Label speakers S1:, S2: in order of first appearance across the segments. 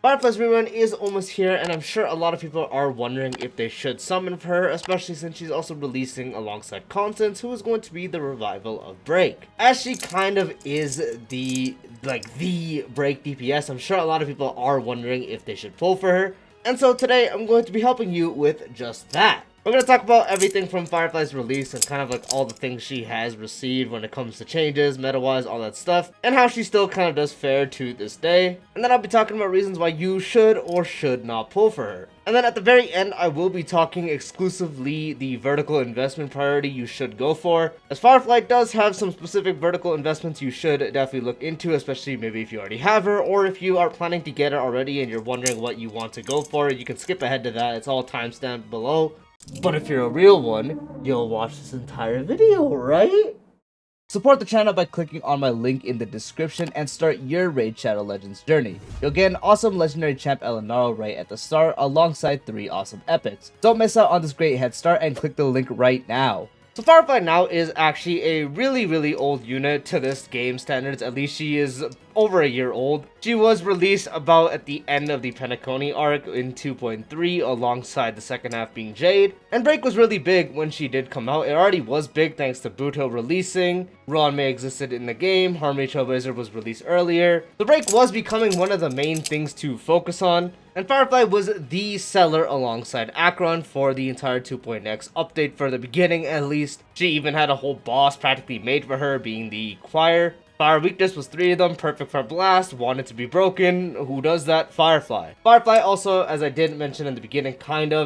S1: Firefly's rerun is almost here, and I'm sure a lot of people are wondering if they should summon for her, especially since she's also releasing alongside Constance, who is going to be the revival of Break. As she kind of is the Break DPS, I'm sure a lot of people are wondering if they should pull for her, and so today I'm going to be helping you with just that. We're going to talk about everything from Firefly's release and kind of like all the things she has received when it comes to changes, meta-wise, all that stuff, and how she still kind of does fare to this day. And then I'll be talking about reasons why you should or should not pull for her. And then at the very end, I will be talking exclusively the vertical investment priority you should go for, as Firefly does have some specific vertical investments you should definitely look into, especially maybe if you already have her, or if you are planning to get her already and you're wondering what you want to go for, you can skip ahead to that. It's all timestamped below. But if you're a real one, you'll watch this entire video, right? Support the channel by clicking on my link in the description and start your Raid Shadow Legends journey. You'll get an awesome legendary champ Elenaro right at the start alongside 3 awesome epics. Don't miss out on this great head start and click the link right now. So Firefly now is actually a really old unit to this game standards. At least she is over a year old. She was released about at the end of the Penacony arc in 2.3 alongside the second half being Jade. And Break was really big when she did come out. It already was big thanks to Buto releasing. Ron May existed in the game. Harmony Trailblazer was released earlier. The Break was becoming one of the main things to focus on. And Firefly was the seller alongside Akron for the entire 2.x update for the beginning at least. She even had a whole boss practically made for her, being the Choir. Fire weakness was 3 of them, perfect for blast, wanted to be broken. Who does that? Firefly. Firefly also, as I did mention in the beginning,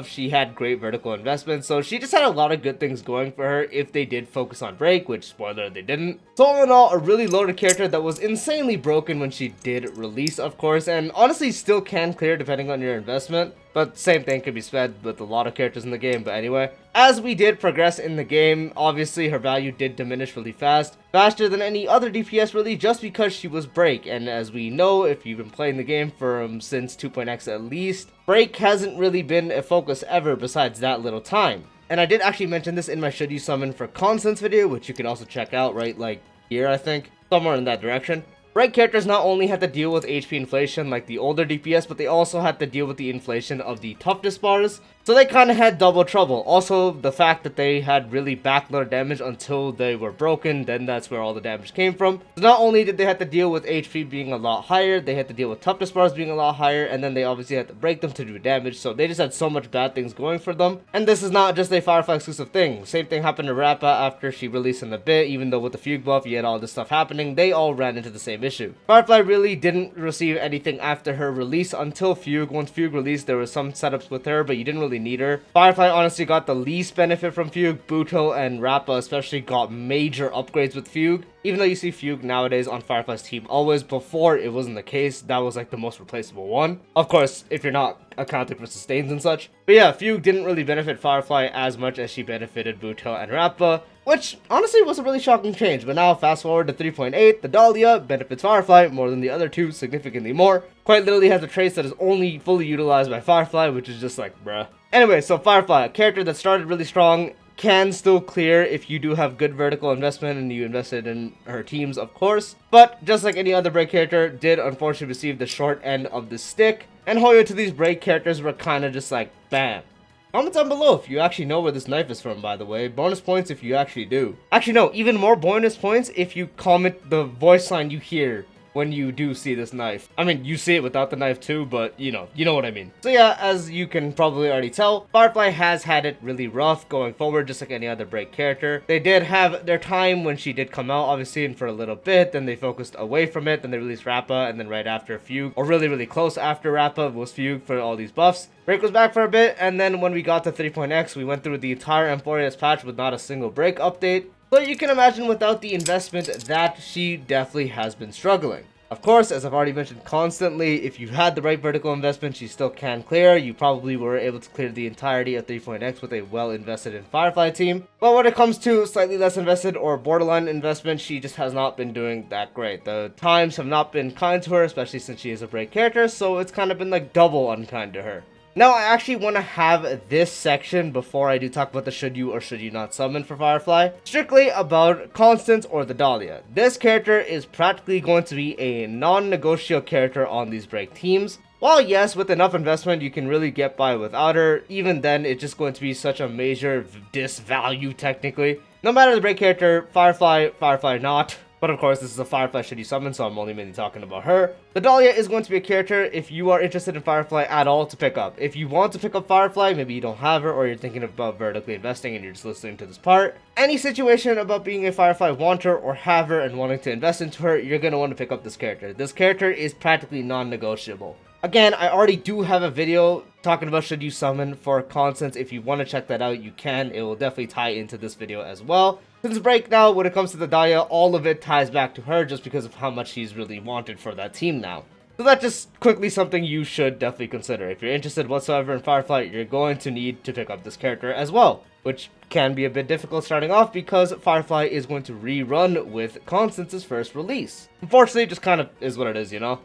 S1: she had great vertical investment, so she just had a lot of good things going for her if they did focus on Break, which, spoiler, they didn't. So all in all, a really loaded character that was insanely broken when she did release, of course, and honestly still can clear depending on your investment. But same thing could be said with a lot of characters in the game. But anyway, as we did progress in the game, obviously her value did diminish really fast. Faster than any other DPS really, just because she was Break. And as we know, if you've been playing the game since 2.x at least, Break hasn't really been a focus ever besides that little time. And I did actually mention this in my Should You Summon for Constance video, which you can also check out right like here, I think. Somewhere in that direction. Break characters not only had to deal with HP inflation like the older DPS, but they also had to deal with the inflation of the toughness bars. So they kind of had double trouble. Also, the fact that they had really backloaded damage until they were broken, then that's where all the damage came from. So not only did they have to deal with HP being a lot higher, they had to deal with toughness bars being a lot higher, and then they obviously had to break them to do damage. So they just had so much bad things going for them. And this is not just a Firefly exclusive thing. Same thing happened to Rappa after she released in a bit. Even though with the Fugue buff, you had all this stuff happening, they all ran into the same issue. Firefly really didn't receive anything after her release until Fugue. Once Fugue released, there were some setups with her, but you didn't really need her. Firefly honestly got the least benefit from Fugue. Buto and Rappa especially got major upgrades with Fugue. Even though you see Fugue nowadays on Firefly's team always, before it wasn't the case. That was like the most replaceable one. Of course, if you're not accounting for sustains and such. But yeah, Fugue didn't really benefit Firefly as much as she benefited Buto and Rappa, which honestly was a really shocking change. But now fast forward to 3.8, the Dahlia benefits Firefly more than the other two, significantly more. Quite literally has a trace that is only fully utilized by Firefly, which is just like, bruh. Anyway, so Firefly, a character that started really strong, can still clear if you do have good vertical investment and you invested in her teams, of course. But just like any other Break character, did unfortunately receive the short end of the stick. And Hoyo to these Break characters were kind of just like, bam. Comment down below if you actually know where this knife is from, by the way. Bonus points if you actually do. Actually, no, even more bonus points if you comment the voice line you hear when you do see this knife. I mean, you see it without the knife too, but you know what I mean. So yeah, as you can probably already tell, Firefly has had it really rough going forward, just like any other Break character. They did have their time when she did come out, obviously, and for a little bit, then they focused away from it, then they released Rappa, and then right after Fugue, or really close after Rappa, was Fugue for all these buffs. Break was back for a bit, and then when we got to 3.x, we went through the entire Emporius patch with not a single Break update. So you can imagine without the investment that she definitely has been struggling. Of course, as I've already mentioned constantly, if you had the right vertical investment, she still can clear. You probably were able to clear the entirety of 3.x with a well-invested in Firefly team. But when it comes to slightly less invested or borderline investment, she just has not been doing that great. The times have not been kind to her, especially since she is a Break character, so it's kind of been like double unkind to her. Now, I actually want to have this section, before I do talk about the should you or should you not summon for Firefly, strictly about Constance or the Dahlia. This character is practically going to be a non-negotiable character on these Break teams. While yes, with enough investment you can really get by without her, even then it's just going to be such a major disvalue technically. No matter the break character, Firefly, Firefly not. But of course this is a Firefly shitty summon, so I'm only mainly talking about her. The Dahlia is going to be a character if you are interested in Firefly at all to pick up. If you want to pick up Firefly, maybe you don't have her or you're thinking about vertically investing and you're just listening to this part. Any situation about being a Firefly wanter or have her and wanting to invest into her, you're going to want to pick up this character. This character is practically non-negotiable. Again, I already do have a video talking about should you summon for constants. If you want to check that out, you can. It will definitely tie into this video as well. Since break now, when it comes to the Dahlia, all of it ties back to her just because of how much she's really wanted for that team now. So that's just quickly something you should definitely consider. If you're interested whatsoever in Firefly, you're going to need to pick up this character as well, which can be a bit difficult starting off because Firefly is going to rerun with Constance's first release. Unfortunately, it just kind of is what it is, you know?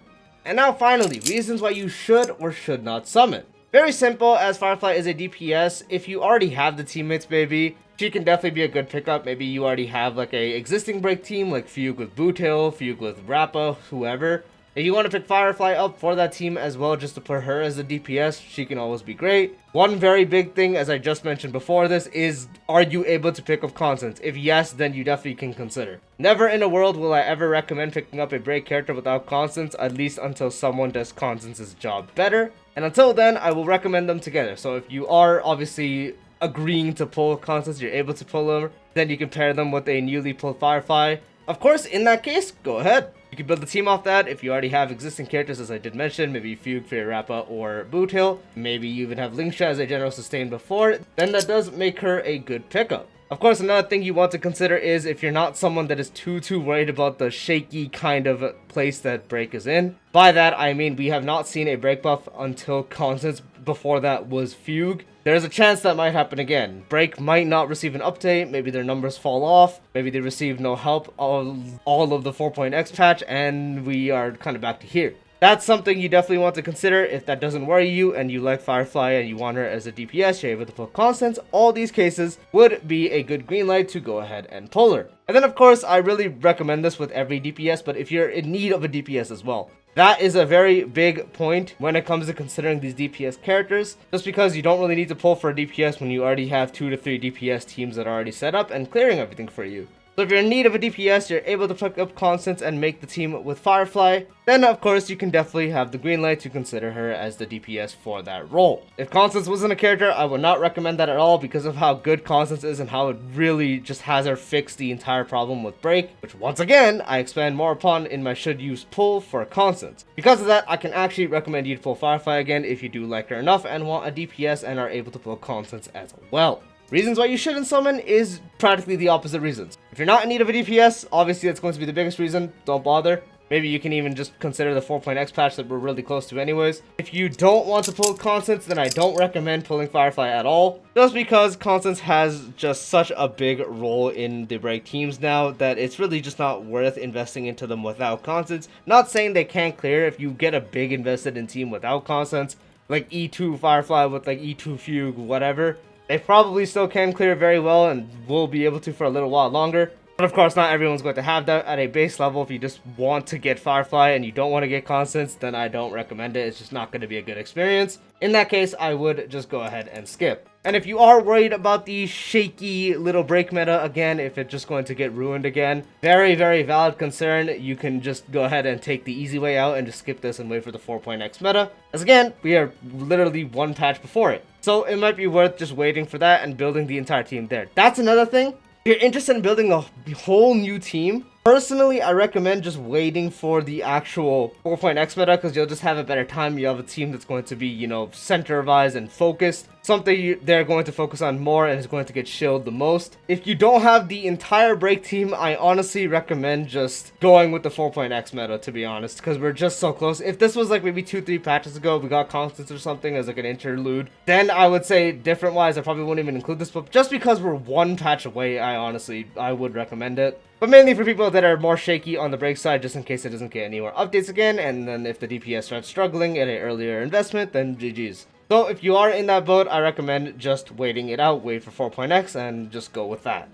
S1: And now finally, reasons why you should or should not summon. Very simple, as Firefly is a DPS, if you already have the teammates, baby, she can definitely be a good pickup. Maybe you already have like a existing break team, like Fugue with Bootail, Fugue with Rappa, whoever. If you want to pick Firefly up for that team as well, just to put her as a DPS, she can always be great. One very big thing, as I just mentioned before this, is are you able to pick up constants? If yes, then you definitely can consider. Never in a world will I ever recommend picking up a break character without constants, at least until someone does constants' job better. And until then, I will recommend them together. So if you are obviously agreeing to pull constants, you're able to pull them, then you can pair them with a newly pulled Firefly. Of course, in that case, go ahead. You can build the team off that if you already have existing characters, as I did mention, maybe Fugue, Rappa, or Bootail. Maybe you even have Lingsha as a general sustain before, then that does make her a good pickup. Of course, another thing you want to consider is if you're not someone that is too worried about the shaky kind of place that break is in. By that, I mean we have not seen a break buff until Constance. Before that was Fugue. There's a chance that might happen again. Break might not receive an update, maybe their numbers fall off, maybe they receive no help all of the 4.x patch, and we are kind of back to here. That's something you definitely want to consider. If that doesn't worry you and you like Firefly and you want her as a DPS, you're able to pull constants, all these cases would be a good green light to go ahead and pull her. And then of course, I really recommend this with every DPS, but if you're in need of a DPS as well. That is a very big point when it comes to considering these DPS characters, just because you don't really need to pull for a DPS when you already have 2 to 3 DPS teams that are already set up and clearing everything for you. So if you're in need of a DPS, you're able to pick up constants and make the team with Firefly, then of course you can definitely have the green light to consider her as the DPS for that role. If Constance wasn't a character, I would not recommend that at all because of how good Constance is and how it really just has her fix the entire problem with break, which once again, I expand more upon in my should use pull for Constance. Because of that, I can actually recommend you to pull Firefly again if you do like her enough and want a DPS and are able to pull Constance as well. Reasons why you shouldn't summon is practically the opposite reasons. If you're not in need of a DPS, obviously that's going to be the biggest reason, don't bother. Maybe you can even just consider the 4.x patch that we're really close to anyways. If you don't want to pull Constance, then I don't recommend pulling Firefly at all. Just because Constance has just such a big role in the break teams now that it's really just not worth investing into them without Constance. Not saying they can't clear if you get a big invested in team without Constance, like E2 Firefly with like E2 Fugue, whatever. They probably still can clear very well and will be able to for a little while longer. But of course, not everyone's going to have that at a base level. If you just want to get Firefly and you don't want to get Constance, then I don't recommend it. It's just not going to be a good experience. In that case, I would just go ahead and skip. And if you are worried about the shaky little break meta again, if it's just going to get ruined again, very valid concern. You can just go ahead and take the easy way out and just skip this and wait for the 4.x meta. As again, we are literally one patch before it. So it might be worth just waiting for that and building the entire team there. That's another thing. If you're interested in building a whole new team, personally, I recommend just waiting for the actual 4.x meta because you'll just have a better time. You have a team that's going to be, you know, center-wise and focused. Something they're going to focus on more and is going to get shielded the most. If you don't have the entire break team, I honestly recommend just going with the 4.x meta, to be honest, because we're just so close. If this was like maybe 2-3 patches ago, we got Constance or something as like an interlude, then I would say different-wise, I probably wouldn't even include this, but just because we're one patch away, I would recommend it. But mainly for people that are more shaky on the break side, just in case it doesn't get any more updates again, and then if the DPS starts struggling at an earlier investment, then GG's. So if you are in that boat, I recommend just waiting it out, wait for 4.x, and just go with that.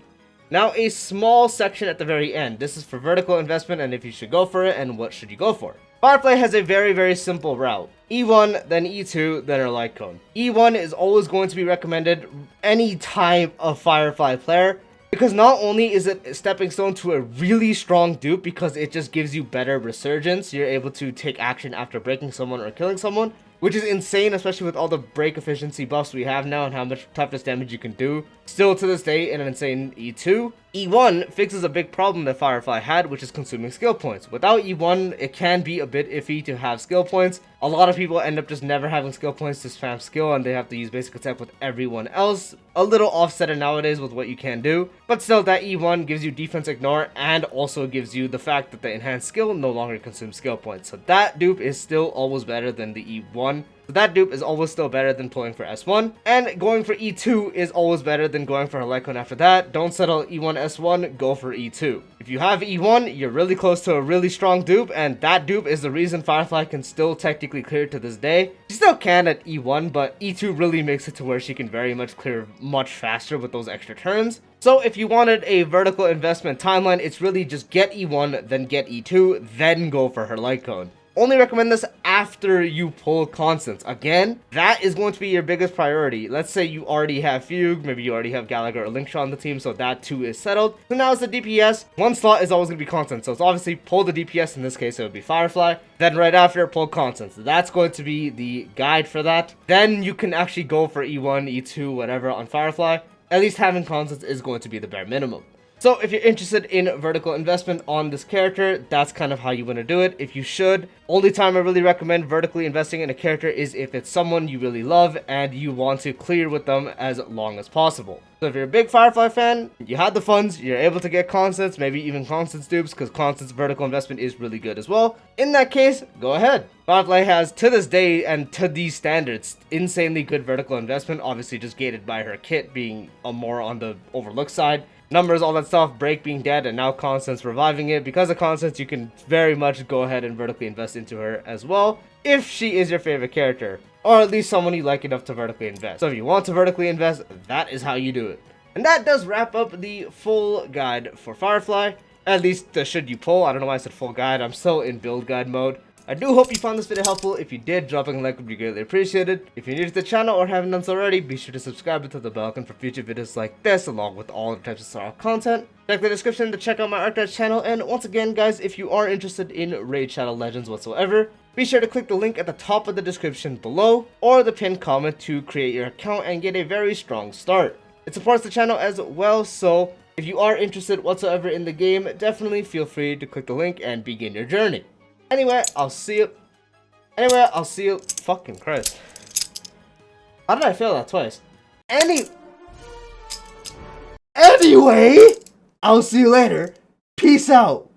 S1: Now, a small section at the very end. This is for vertical investment and if you should go for it and what should you go for. Firefly has a very simple route. E1, then E2, then her light cone. E1 is always going to be recommended any type of Firefly player, because not only is it a stepping stone to a really strong dupe because it just gives you better resurgence, you're able to take action after breaking someone or killing someone, which is insane, especially with all the break efficiency buffs we have now and how much toughness damage you can do. Still to this day, an insane E2. E1 fixes a big problem that Firefly had, which is consuming skill points. Without E1, it can be a bit iffy to have skill points. A lot of people end up just never having skill points to spam skill, and they have to use basic attack with everyone else. A little offset nowadays with what you can do, but still that E1 gives you defense ignore and also gives you the fact that the enhanced skill no longer consumes skill points. So that dupe is still always better than the E1. So that dupe is always still better than pulling for S1, and going for E2 is always better than going for a light cone after that. Don't settle E1 S1, go for E2. If you have E1, you're really close to a really strong dupe, and that dupe is the reason Firefly can still technically clear to this day. She still can at E1, but E2 really makes it to where she can very much clear much faster with those extra turns. So if you wanted a vertical investment timeline, it's really just get E1, then get E2, then go for her light cone. Only recommend this after you pull constants. Again, that is going to be your biggest priority. Let's say you already have Fugue, maybe you already have Gallagher or Linkshot on the team, so that too is settled. So now it's the DPS. One slot is always going to be constant, so it's obviously pull the DPS. In this case, it would be Firefly. Then right after, pull constants. That's going to be the guide for that. Then you can actually go for E1, E2, whatever on Firefly. At least having constants is going to be the bare minimum. So if you're interested in vertical investment on this character, that's kind of how you want to do it. If you should, only time I really recommend vertically investing in a character is if it's someone you really love and you want to clear with them as long as possible. So if you're a big Firefly fan, you had the funds, you're able to get constants, maybe even constants dupes, because constants vertical investment is really good as well. In that case, go ahead. Firefly has, to this day and to these standards, insanely good vertical investment, obviously just gated by her kit being more on the overlooked side. Numbers, all that stuff, break being dead, and now constants reviving it. Because of constants, you can very much go ahead and vertically invest into her as well, if she is your favorite character, or at least someone you like enough to vertically invest. So if you want to vertically invest, that is how you do it. And that does wrap up the full guide for Firefly, at least the should you pull. I don't know why I said full guide, I'm still in build guide mode. I do hope you found this video helpful. If you did, dropping a like would be greatly appreciated. If you're new to the channel or haven't done so already, be sure to subscribe and hit the bell icon for future videos like this, along with all the types of style content. Check the description to check out my Archive channel, and once again guys, if you are interested in Raid Shadow Legends whatsoever, be sure to click the link at the top of the description below, or the pinned comment to create your account and get a very strong start. It supports the channel as well, so if you are interested whatsoever in the game, definitely feel free to click the link and begin your journey. Anyway, I'll see you. Fucking Christ. How did I fail that twice? Anyway, I'll see you later. Peace out.